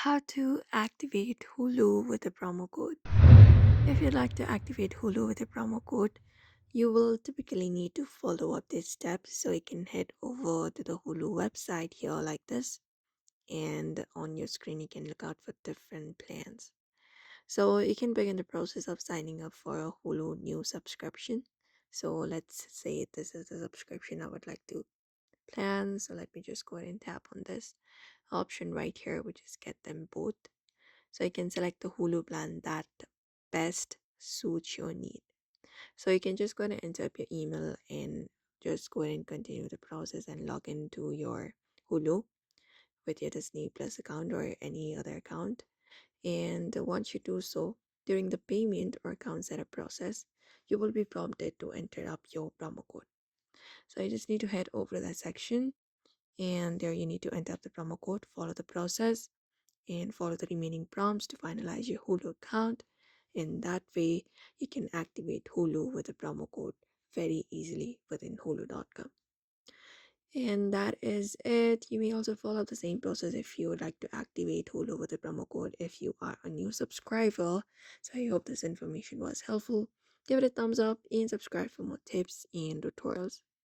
How to activate Hulu with a promo code. If you'd like to activate Hulu with a promo code, you will typically need to follow up these steps. So you can head over to the Hulu website here like this, and on your screen you can look out for different plans. So you can begin the process of signing up for a Hulu new subscription. So let's say this is the subscription I would like to plan. So let me just go ahead and tap on this option right here, which is get them both. So you can select the Hulu plan that best suits your need. So you can just go ahead and enter up your email and just go ahead and continue the process and log into your Hulu with your Disney Plus account or any other account. And once you do so, during the payment or account setup process, you will be prompted to enter up your promo code. So you just need to head over to that section, and there you need to enter up the promo code, follow the process, and follow the remaining prompts to finalize your Hulu account. In that way, you can activate Hulu with a promo code very easily within hulu.com. And that is it. You may also follow the same process if you would like to activate Hulu with a promo code if you are a new subscriber. So I hope this information was helpful. Give it a thumbs up and subscribe for more tips and tutorials.